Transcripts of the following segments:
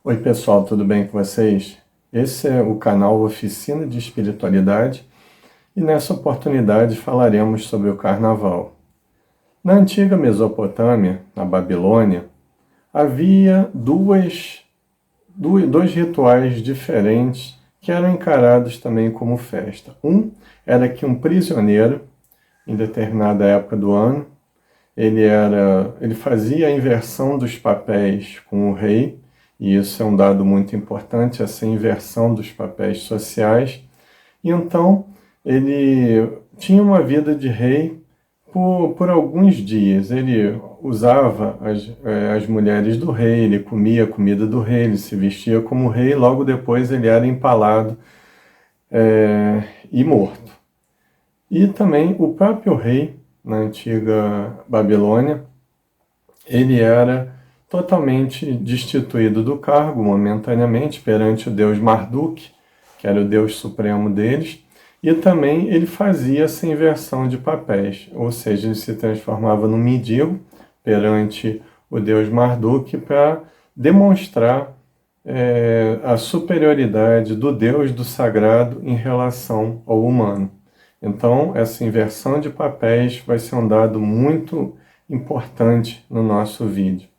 Oi pessoal, tudo bem com vocês? Esse é o canal Oficina de Espiritualidade e nessa oportunidade falaremos sobre o Carnaval. Na antiga Mesopotâmia, na Babilônia, havia dois rituais diferentes que eram encarados também como festa. Um era que um prisioneiro, em determinada época do ano, ele fazia a inversão dos papéis com o rei, e isso é um dado muito importante, essa inversão dos papéis sociais. E então ele tinha uma vida de rei por alguns dias. Ele usava as mulheres do rei, ele comia a comida do rei, ele se vestia como rei, logo depois ele era empalado e morto. E também o próprio rei, na antiga Babilônia, ele era totalmente destituído do cargo momentaneamente perante o deus Marduk, que era o deus supremo deles, e também ele fazia essa inversão de papéis, ou seja, ele se transformava num mendigo perante o deus Marduk para demonstrar a superioridade do Deus do sagrado em relação ao humano. Então, essa inversão de papéis vai ser um dado muito importante no nosso vídeo.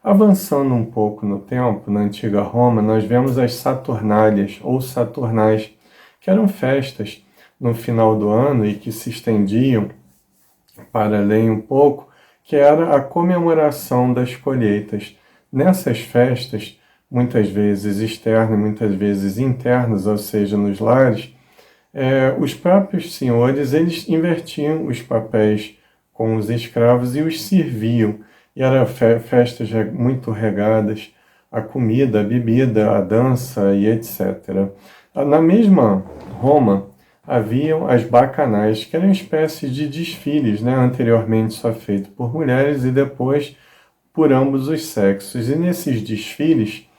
Avançando um pouco no tempo, na antiga Roma, nós vemos as Saturnálias ou Saturnais, que eram festas no final do ano e que se estendiam para além um pouco, que era a comemoração das colheitas. Nessas festas, muitas vezes externas, muitas vezes internas, ou seja, nos lares, os próprios senhores eles invertiam os papéis com os escravos e os serviam. E eram festas muito regadas à comida, à bebida, à dança e etc. Na mesma Roma, haviam as bacanais, que eram espécies de desfiles, né, anteriormente só feito por mulheres e depois por ambos os sexos. E nesses desfiles,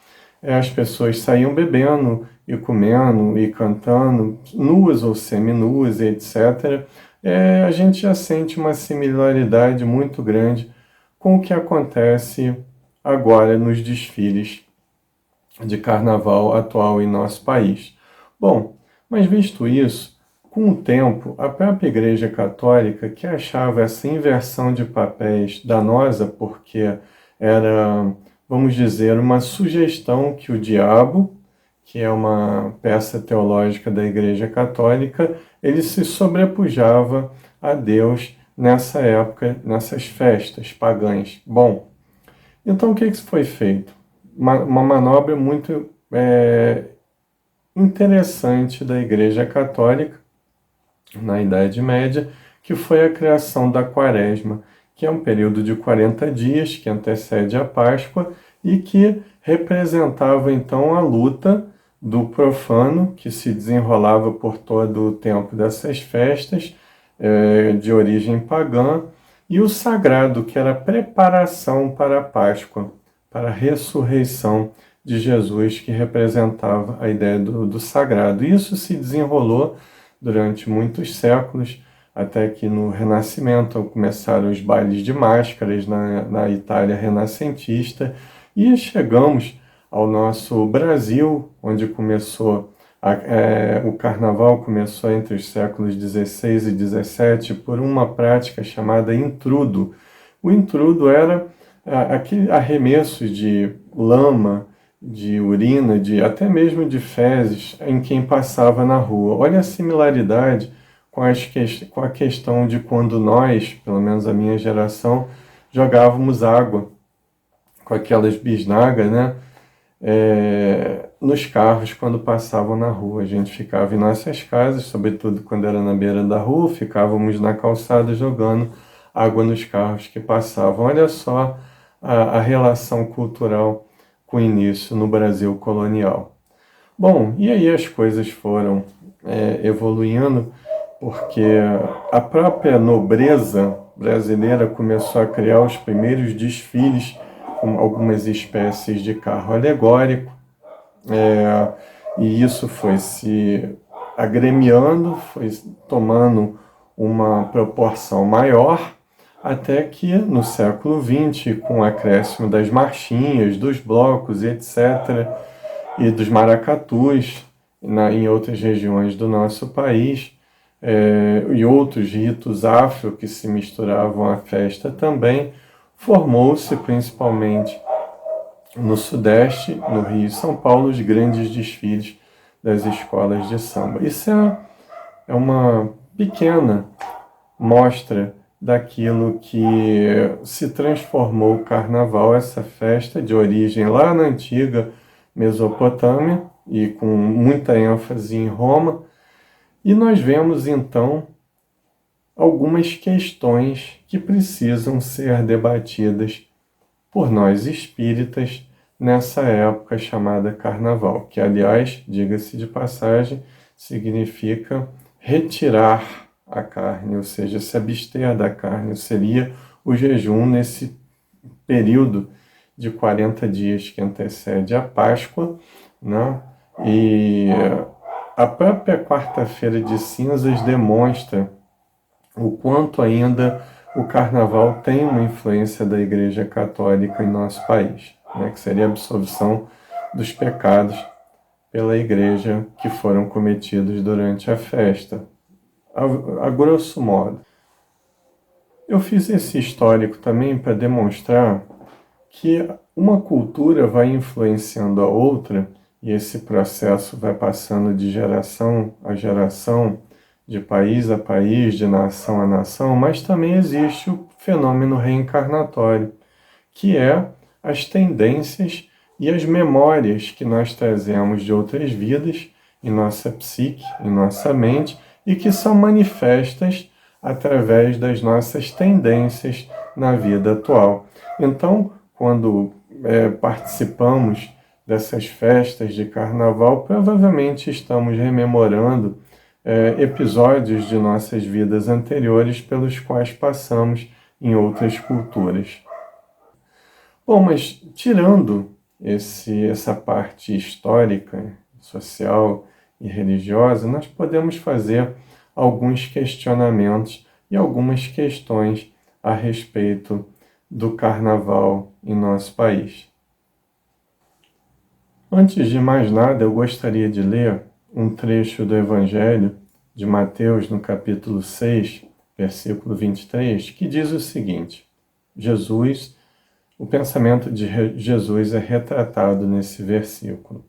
as pessoas saíam bebendo e comendo e cantando, nuas ou seminuas, etc. A gente já sente uma similaridade muito grande com o que acontece agora nos desfiles de carnaval atual em nosso país. Bom, mas visto isso, com o tempo, a própria Igreja Católica, que achava essa inversão de papéis danosa, porque era, vamos dizer, uma sugestão que o diabo, que é uma peça teológica da Igreja Católica, ele se sobrepujava a Deus nessa época, nessas festas pagãs. Bom, então o que foi feito? Uma manobra muito interessante da Igreja Católica na Idade Média, que foi a criação da Quaresma, que é um período de 40 dias que antecede a Páscoa e que representava então a luta do profano que se desenrolava por todo o tempo dessas festas de origem pagã e o sagrado, que era a preparação para a Páscoa, para a ressurreição de Jesus, que representava a ideia do sagrado. Isso se desenrolou durante muitos séculos, até que no Renascimento começaram os bailes de máscaras na Itália renascentista, e chegamos ao nosso Brasil, onde começou o carnaval começou entre os séculos XVI e XVII por uma prática chamada intrudo. O intrudo era aquele arremesso de lama, de urina, até mesmo de fezes em quem passava na rua. Olha a similaridade com a questão de quando nós, pelo menos a minha geração, jogávamos água com aquelas bisnagas, né? Nos carros quando passavam na rua. A gente ficava em nossas casas, sobretudo quando era na beira da rua, ficávamos na calçada jogando água nos carros que passavam. Olha só a relação cultural com o início no Brasil colonial. Bom, e aí as coisas foram evoluindo, porque a própria nobreza brasileira começou a criar os primeiros desfiles com algumas espécies de carro alegórico, e isso foi se agremiando, foi tomando uma proporção maior, até que no século XX, com o acréscimo das marchinhas, dos blocos, etc., e dos maracatus em outras regiões do nosso país, e outros ritos afro que se misturavam à festa também, formou-se principalmente no Sudeste, no Rio e São Paulo, os grandes desfiles das escolas de samba. Isso é uma pequena mostra daquilo que se transformou o carnaval, essa festa de origem lá na antiga Mesopotâmia e com muita ênfase em Roma. E nós vemos então algumas questões que precisam ser debatidas por nós espíritas nessa época chamada Carnaval, que, aliás, diga-se de passagem, significa retirar a carne, ou seja, se abster da carne, seria o jejum nesse período de 40 dias que antecede a Páscoa, né? E a própria quarta-feira de cinzas demonstra o quanto ainda o carnaval tem uma influência da Igreja Católica em nosso país, né, que seria a absolvição dos pecados pela Igreja que foram cometidos durante a festa, a grosso modo. Eu fiz esse histórico também para demonstrar que uma cultura vai influenciando a outra e esse processo vai passando de geração a geração, de país a país, de nação a nação, mas também existe o fenômeno reencarnatório, que é as tendências e as memórias que nós trazemos de outras vidas em nossa psique, em nossa mente, e que são manifestas através das nossas tendências na vida atual. Então, quando participamos dessas festas de carnaval, provavelmente estamos rememorando episódios de nossas vidas anteriores pelos quais passamos em outras culturas. Bom, mas tirando essa parte histórica, social e religiosa, nós podemos fazer alguns questionamentos e algumas questões a respeito do carnaval em nosso país. Antes de mais nada, eu gostaria de ler um trecho do Evangelho de Mateus, no capítulo 6, versículo 23, que diz o seguinte: o pensamento de Jesus é retratado nesse versículo.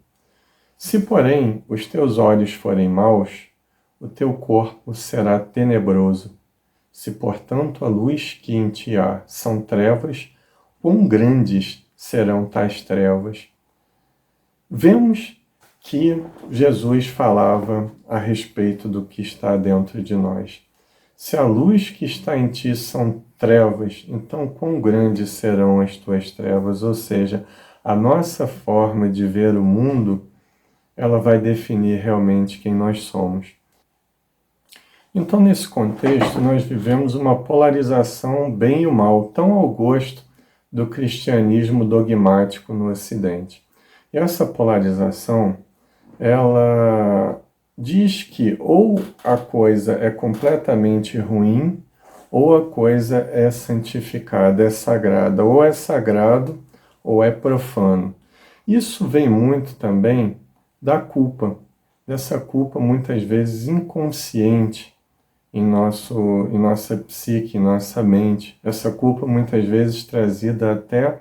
Se, porém, os teus olhos forem maus, o teu corpo será tenebroso. Se, portanto, a luz que em ti há são trevas, quão grandes serão tais trevas? Vemos que Jesus falava a respeito do que está dentro de nós. Se a luz que está em ti são trevas, então quão grandes serão as tuas trevas? Ou seja, a nossa forma de ver o mundo, ela vai definir realmente quem nós somos. Então, nesse contexto, nós vivemos uma polarização bem e o mal, tão ao gosto do cristianismo dogmático no Ocidente. E essa polarização, ela diz que ou a coisa é completamente ruim, ou a coisa é santificada, é sagrada, ou é sagrado, ou é profano. Isso vem muito também da culpa, dessa culpa muitas vezes inconsciente em nossa psique, em nossa mente. Essa culpa muitas vezes trazida até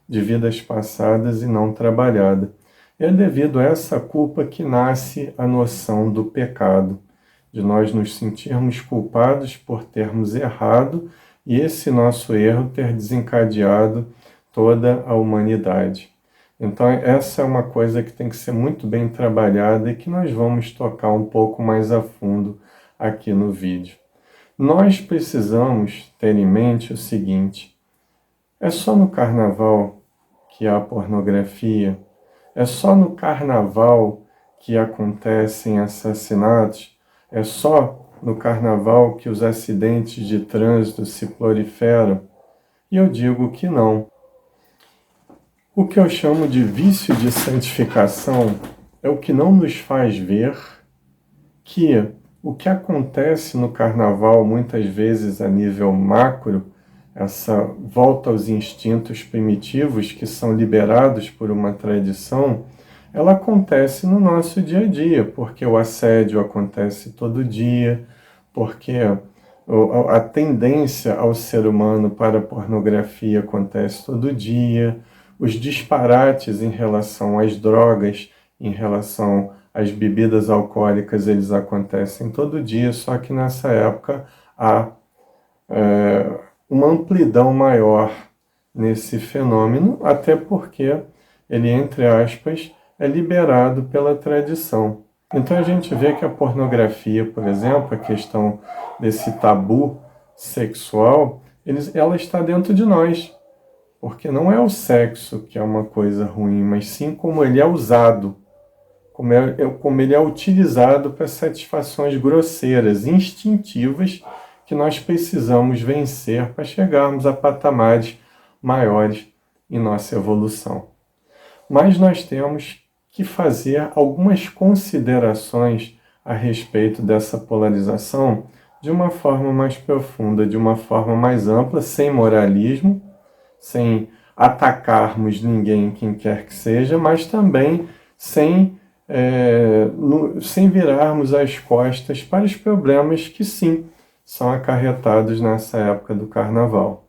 de vidas passadas e não trabalhada. É devido a essa culpa que nasce a noção do pecado, de nós nos sentirmos culpados por termos errado e esse nosso erro ter desencadeado toda a humanidade. Então, essa é uma coisa que tem que ser muito bem trabalhada e que nós vamos tocar um pouco mais a fundo aqui no vídeo. Nós precisamos ter em mente o seguinte: é só no carnaval que há pornografia? É só no carnaval que acontecem assassinatos? É só no carnaval que os acidentes de trânsito se proliferam? E eu digo que não. O que eu chamo de vício de santificação é o que não nos faz ver que o que acontece no carnaval, muitas vezes a nível macro, essa volta aos instintos primitivos que são liberados por uma tradição, ela acontece no nosso dia a dia, porque o assédio acontece todo dia, porque a tendência ao ser humano para a pornografia acontece todo dia, os disparates em relação às drogas, em relação às bebidas alcoólicas, eles acontecem todo dia, só que nessa época há uma amplidão maior nesse fenômeno, até porque ele, entre aspas, é liberado pela tradição. Então a gente vê que a pornografia, por exemplo, a questão desse tabu sexual, ela está dentro de nós. Porque não é o sexo que é uma coisa ruim, mas sim como ele é usado, como ele é utilizado para satisfações grosseiras, instintivas, que nós precisamos vencer para chegarmos a patamares maiores em nossa evolução. Mas nós temos que fazer algumas considerações a respeito dessa polarização de uma forma mais profunda, de uma forma mais ampla, sem moralismo, sem atacarmos ninguém, quem quer que seja, mas também sem virarmos as costas para os problemas que sim são acarretados nessa época do carnaval.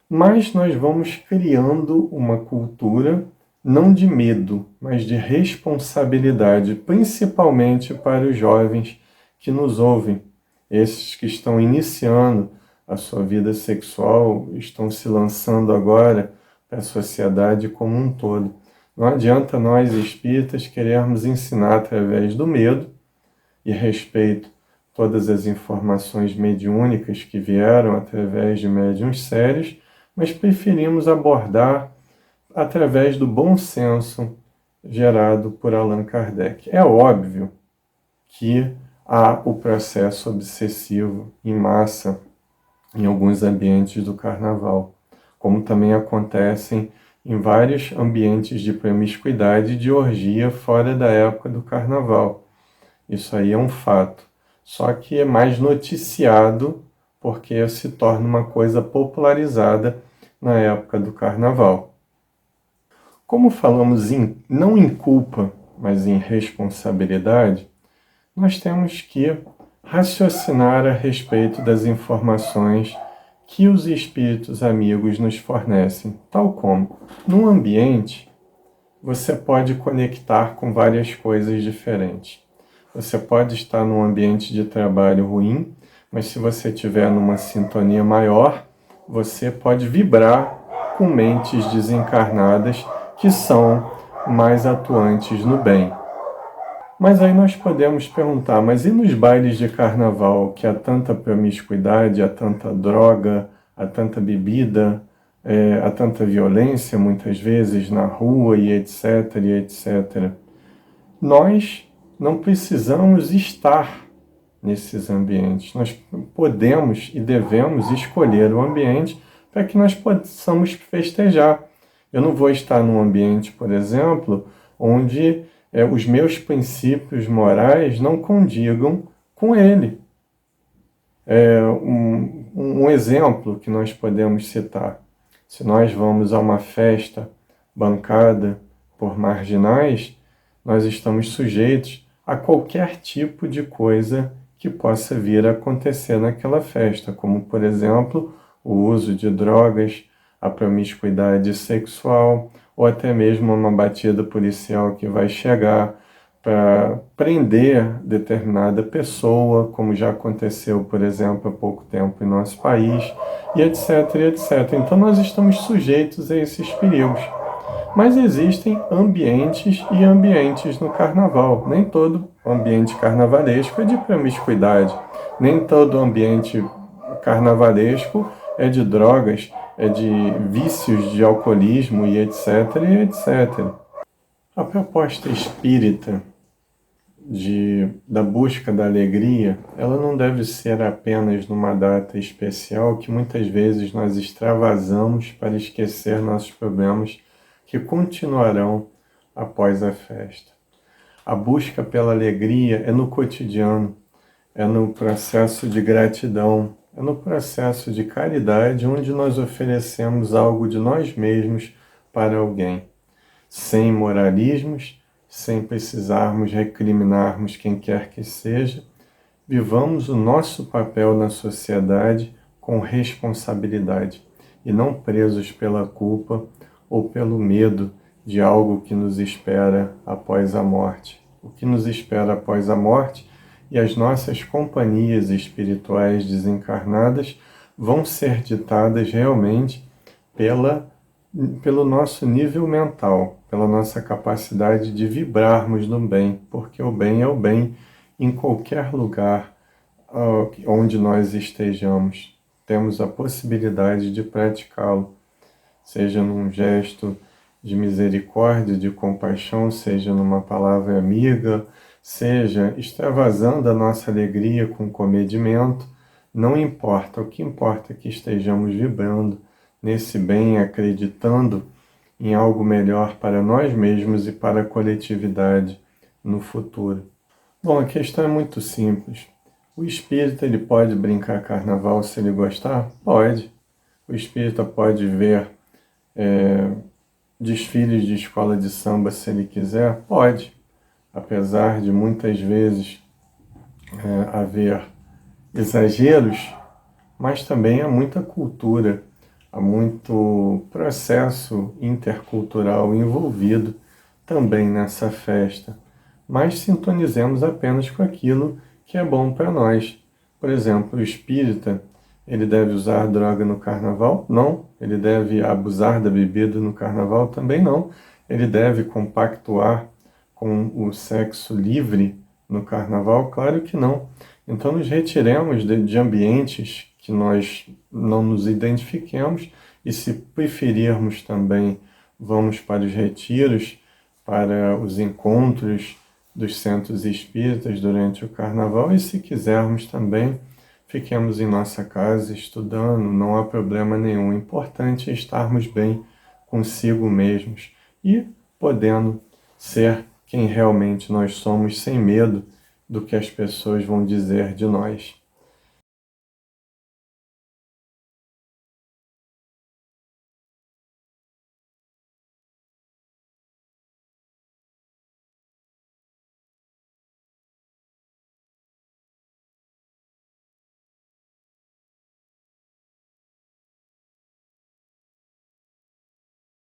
Mas nós vamos criando uma cultura não de medo, mas de responsabilidade, principalmente para os jovens que nos ouvem, esses que estão iniciando a sua vida sexual, estão se lançando agora para a sociedade como um todo. Não adianta nós, espíritas, querermos ensinar através do medo e respeito todas as informações mediúnicas que vieram através de médiuns sérios, mas preferimos abordar através do bom senso gerado por Allan Kardec. É óbvio que há o processo obsessivo em massa em alguns ambientes do carnaval, como também acontecem em vários ambientes de promiscuidade e de orgia fora da época do carnaval. Isso aí é um fato. Só que é mais noticiado porque se torna uma coisa popularizada na época do carnaval. Como falamos não em culpa, mas em responsabilidade, nós temos que raciocinar a respeito das informações que os espíritos amigos nos fornecem, tal como, num ambiente, você pode conectar com várias coisas diferentes. Você pode estar num ambiente de trabalho ruim, mas se você estiver numa sintonia maior, você pode vibrar com mentes desencarnadas que são mais atuantes no bem. Mas aí nós podemos perguntar, mas e nos bailes de carnaval, que há tanta promiscuidade, há tanta droga, há tanta bebida, há tanta violência, muitas vezes, na rua e etc, e etc. Nós não precisamos estar nesses ambientes. Nós podemos e devemos escolher o ambiente para que nós possamos festejar. Eu não vou estar num ambiente, por exemplo, onde os meus princípios morais não condigam com ele. Um exemplo que nós podemos citar. Se nós vamos a uma festa bancada por marginais, nós estamos sujeitos a qualquer tipo de coisa que possa vir a acontecer naquela festa, como, por exemplo, o uso de drogas, a promiscuidade sexual, ou até mesmo uma batida policial que vai chegar para prender determinada pessoa, como já aconteceu, por exemplo, há pouco tempo em nosso país, e etc, etc. Então nós estamos sujeitos a esses perigos. Mas existem ambientes e ambientes no carnaval. Nem todo ambiente carnavalesco é de promiscuidade. Nem todo ambiente carnavalesco é de drogas, é de vícios de alcoolismo e etc, e etc. A proposta espírita da busca da alegria, ela não deve ser apenas numa data especial que muitas vezes nós extravasamos para esquecer nossos problemas que continuarão após a festa. A busca pela alegria é no cotidiano, é no processo de gratidão, é no processo de caridade onde nós oferecemos algo de nós mesmos para alguém, sem moralismos, sem precisarmos recriminarmos quem quer que seja. Vivamos o nosso papel na sociedade com responsabilidade e não presos pela culpa ou pelo medo de algo que nos espera após a morte. O que nos espera após a morte e as nossas companhias espirituais desencarnadas vão ser ditadas realmente pelo nosso nível mental, pela nossa capacidade de vibrarmos no bem, porque o bem é o bem em qualquer lugar onde nós estejamos. Temos a possibilidade de praticá-lo, seja num gesto de misericórdia, de compaixão, seja numa palavra amiga, seja extravasando a nossa alegria com comedimento, não importa, o que importa é que estejamos vibrando nesse bem, acreditando em algo melhor para nós mesmos e para a coletividade no futuro. Bom, a questão é muito simples. O espírita ele pode brincar carnaval se ele gostar? Pode. O espírita pode ver desfiles de escola de samba se ele quiser? Pode. Apesar de muitas vezes haver exageros, mas também há muita cultura, há muito processo intercultural envolvido também nessa festa. Mas sintonizemos apenas com aquilo que é bom para nós. Por exemplo, o espírita, ele deve usar droga no carnaval? Não. Ele deve abusar da bebida no carnaval? Também não. Ele deve compactuar com o sexo livre no carnaval? Claro que não. Então nos retiremos de ambientes que nós não nos identifiquemos e, se preferirmos também, vamos para os retiros, para os encontros dos centros espíritas durante o carnaval, e se quisermos também, fiquemos em nossa casa estudando, não há problema nenhum. O importante é estarmos bem consigo mesmos e podendo ser quem realmente nós somos, sem medo do que as pessoas vão dizer de nós.